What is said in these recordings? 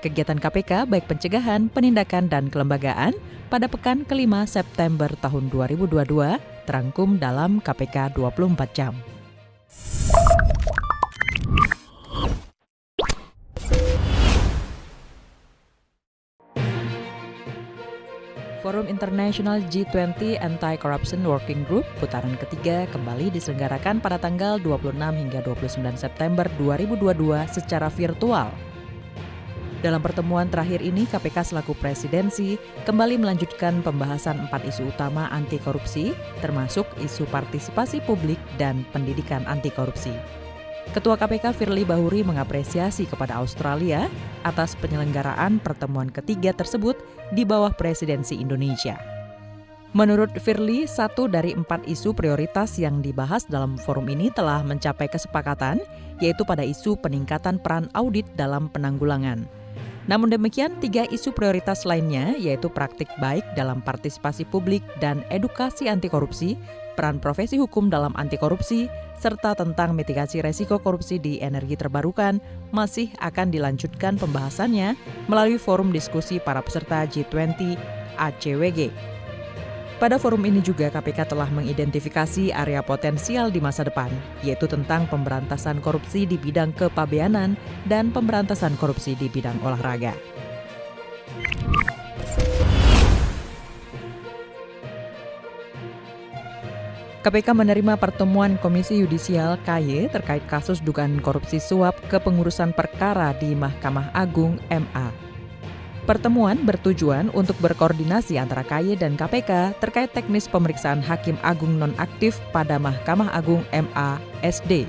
kegiatan KPK baik pencegahan, penindakan, dan kelembagaan pada pekan kelima September tahun 2022 terangkum dalam KPK 24 jam. Forum International G20 Anti-Corruption Working Group putaran ketiga kembali diselenggarakan pada tanggal 26 hingga 29 September 2022 secara virtual. Dalam pertemuan terakhir ini, KPK selaku presidensi kembali melanjutkan pembahasan 4 isu utama anti korupsi, termasuk isu partisipasi publik dan pendidikan anti korupsi. Ketua KPK Firly Bahuri mengapresiasi kepada Australia atas penyelenggaraan pertemuan ketiga tersebut di bawah presidensi Indonesia. Menurut Firly, 1 dari 4 isu prioritas yang dibahas dalam forum ini telah mencapai kesepakatan, yaitu pada isu peningkatan peran audit dalam penanggulangan. Namun demikian, 3 isu prioritas lainnya, yaitu praktik baik dalam partisipasi publik dan edukasi anti korupsi, peran profesi hukum dalam anti korupsi, serta tentang mitigasi resiko korupsi di energi terbarukan, masih akan dilanjutkan pembahasannya melalui forum diskusi para peserta G20 ACWG. Pada forum ini juga KPK telah mengidentifikasi area potensial di masa depan, yaitu tentang pemberantasan korupsi di bidang kepabeanan dan pemberantasan korupsi di bidang olahraga. KPK menerima pertemuan Komisi Yudisial KY terkait kasus dugaan korupsi suap kepengurusan perkara di Mahkamah Agung MA. Pertemuan bertujuan untuk berkoordinasi antara KY dan KPK terkait teknis pemeriksaan Hakim Agung nonaktif pada Mahkamah Agung MA SD.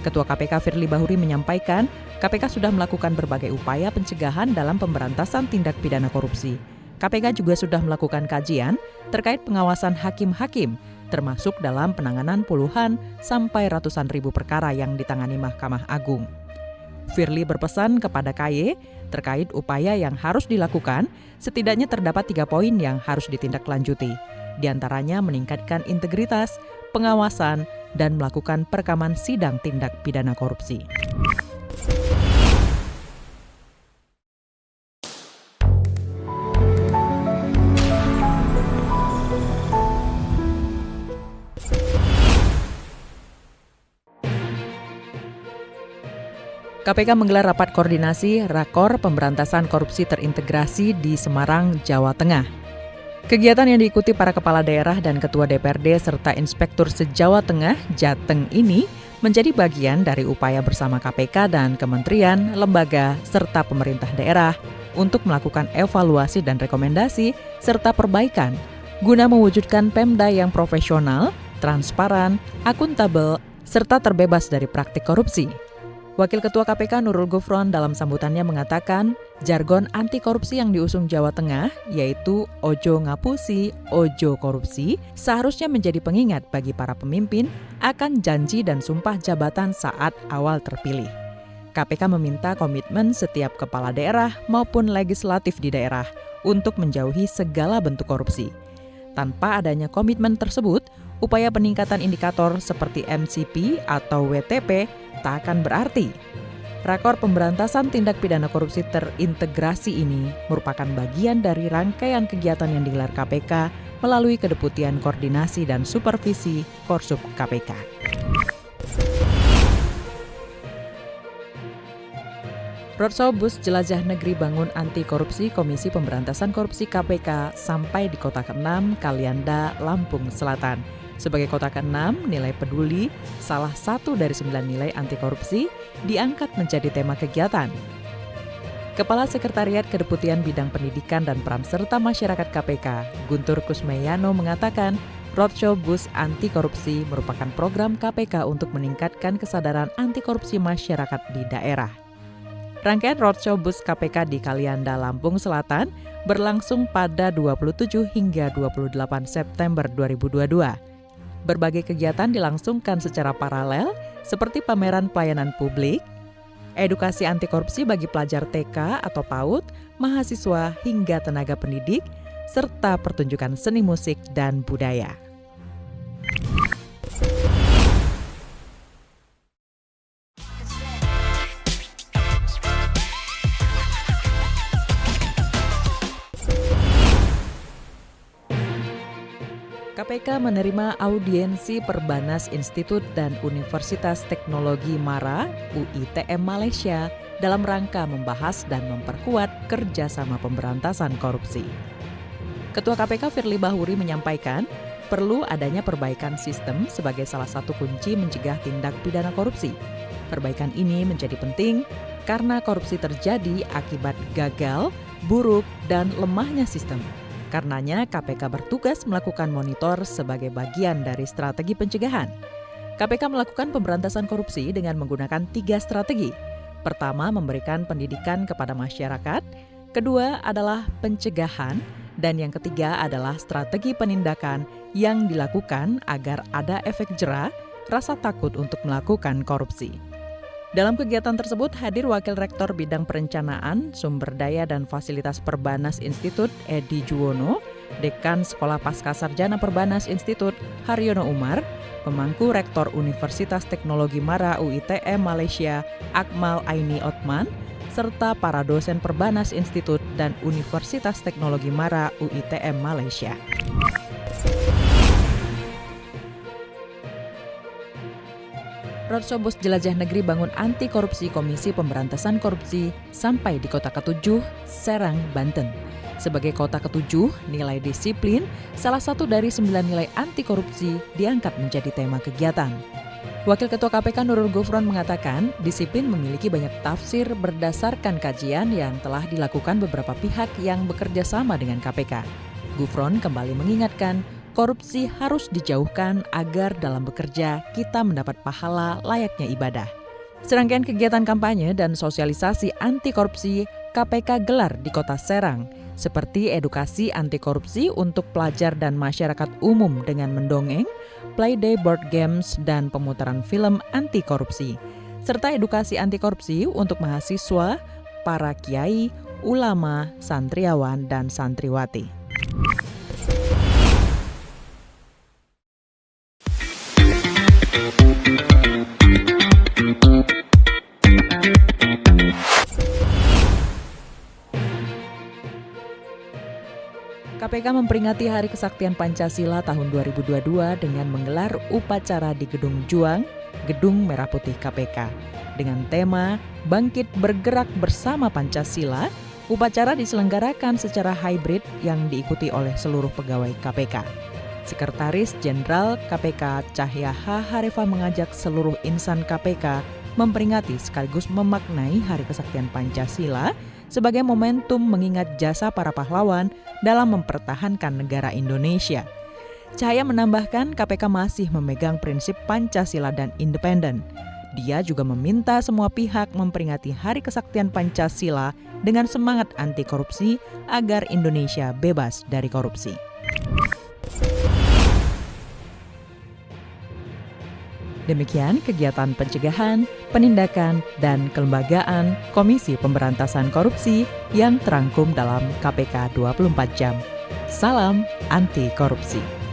Ketua KPK Firly Bahuri menyampaikan, KPK sudah melakukan berbagai upaya pencegahan dalam pemberantasan tindak pidana korupsi. KPK juga sudah melakukan kajian terkait pengawasan hakim-hakim, termasuk dalam penanganan puluhan sampai ratusan ribu perkara yang ditangani Mahkamah Agung. Firly berpesan kepada KY terkait upaya yang harus dilakukan, setidaknya terdapat 3 poin yang harus ditindaklanjuti. Di antaranya meningkatkan integritas, pengawasan, dan melakukan perekaman sidang tindak pidana korupsi. KPK menggelar rapat koordinasi Rakor Pemberantasan Korupsi Terintegrasi di Semarang, Jawa Tengah. Kegiatan yang diikuti para kepala daerah dan ketua DPRD serta inspektur se-Jawa Tengah, Jateng ini menjadi bagian dari upaya bersama KPK dan kementerian, lembaga, serta pemerintah daerah untuk melakukan evaluasi dan rekomendasi serta perbaikan guna mewujudkan Pemda yang profesional, transparan, akuntabel, serta terbebas dari praktik korupsi. Wakil Ketua KPK Nurul Gufron dalam sambutannya mengatakan, jargon anti korupsi yang diusung Jawa Tengah, yaitu Ojo Ngapusi, Ojo Korupsi, seharusnya menjadi pengingat bagi para pemimpin akan janji dan sumpah jabatan saat awal terpilih. KPK meminta komitmen setiap kepala daerah maupun legislatif di daerah untuk menjauhi segala bentuk korupsi. Tanpa adanya komitmen tersebut, upaya peningkatan indikator seperti MCP atau WTP tak akan berarti. Rakor Pemberantasan Tindak Pidana Korupsi Terintegrasi ini merupakan bagian dari rangkaian kegiatan yang digelar KPK melalui Kedeputian Koordinasi dan Supervisi Korsup KPK. Roadshow Bus Jelajah Negeri Bangun Anti Korupsi Komisi Pemberantasan Korupsi KPK sampai di Kota ke-6 Kalianda, Lampung Selatan. Sebagai kota ke-6, nilai peduli, salah satu dari 9 nilai anti korupsi, diangkat menjadi tema kegiatan. Kepala Sekretariat Kedeputian Bidang Pendidikan dan Peran Serta Masyarakat KPK, Guntur Kusmeyano mengatakan, Roadshow Bus Anti Korupsi merupakan program KPK untuk meningkatkan kesadaran anti korupsi masyarakat di daerah. Rangkaian Roadshow Bus KPK di Kalianda, Lampung Selatan berlangsung pada 27 hingga 28 September 2022. Berbagai kegiatan dilangsungkan secara paralel seperti pameran pelayanan publik, edukasi anti korupsi bagi pelajar TK atau PAUD, mahasiswa hingga tenaga pendidik, serta pertunjukan seni musik dan budaya. KPK menerima audiensi Perbanas Institut dan Universitas Teknologi MARA (UITM) Malaysia dalam rangka membahas dan memperkuat kerjasama pemberantasan korupsi. Ketua KPK Firly Bahuri menyampaikan, perlu adanya perbaikan sistem sebagai salah satu kunci mencegah tindak pidana korupsi. Perbaikan ini menjadi penting karena korupsi terjadi akibat gagal, buruk, dan lemahnya sistem. Karenanya, KPK bertugas melakukan monitor sebagai bagian dari strategi pencegahan. KPK melakukan pemberantasan korupsi dengan menggunakan 3 strategi. Pertama, memberikan pendidikan kepada masyarakat. Kedua adalah pencegahan. Dan yang ketiga adalah strategi penindakan yang dilakukan agar ada efek jera, rasa takut untuk melakukan korupsi. Dalam kegiatan tersebut hadir Wakil Rektor Bidang Perencanaan, Sumber Daya dan Fasilitas Perbanas Institut Edi Juwono, Dekan Sekolah Pascasarjana Perbanas Institut Haryono Umar, Pemangku Rektor Universitas Teknologi MARA UITM Malaysia Akmal Aini Othman, serta para dosen Perbanas Institut dan Universitas Teknologi MARA UITM Malaysia. Roadshow Bos Jelajah Negeri Bangun Anti Korupsi Komisi Pemberantasan Korupsi sampai di kota ke-7, Serang, Banten. Sebagai kota ke-7, nilai disiplin, salah satu dari 9 nilai anti korupsi, diangkat menjadi tema kegiatan. Wakil Ketua KPK Nurul Gufron mengatakan, disiplin memiliki banyak tafsir berdasarkan kajian yang telah dilakukan beberapa pihak yang bekerja sama dengan KPK. Gufron kembali mengingatkan, korupsi harus dijauhkan agar dalam bekerja kita mendapat pahala layaknya ibadah. Serangkaian kegiatan kampanye dan sosialisasi anti korupsi KPK gelar di Kota Serang, seperti edukasi anti korupsi untuk pelajar dan masyarakat umum dengan mendongeng, playday board games, dan pemutaran film anti korupsi, serta edukasi anti korupsi untuk mahasiswa, para kiai, ulama, santriawan, dan santriwati. KPK memperingati Hari Kesaktian Pancasila tahun 2022 dengan menggelar upacara di Gedung Juang, Gedung Merah Putih KPK. Dengan tema Bangkit Bergerak Bersama Pancasila, upacara diselenggarakan secara hybrid yang diikuti oleh seluruh pegawai KPK. Sekretaris Jenderal KPK Cahya H. Harifa mengajak seluruh insan KPK memperingati sekaligus memaknai Hari Kesaktian Pancasila sebagai momentum mengingat jasa para pahlawan dalam mempertahankan negara Indonesia. Cahaya menambahkan KPK masih memegang prinsip Pancasila dan independen. Dia juga meminta semua pihak memperingati Hari Kesaktian Pancasila dengan semangat anti korupsi agar Indonesia bebas dari korupsi. Demikian kegiatan pencegahan, penindakan, dan kelembagaan Komisi Pemberantasan Korupsi yang terangkum dalam KPK 24 Jam. Salam anti korupsi.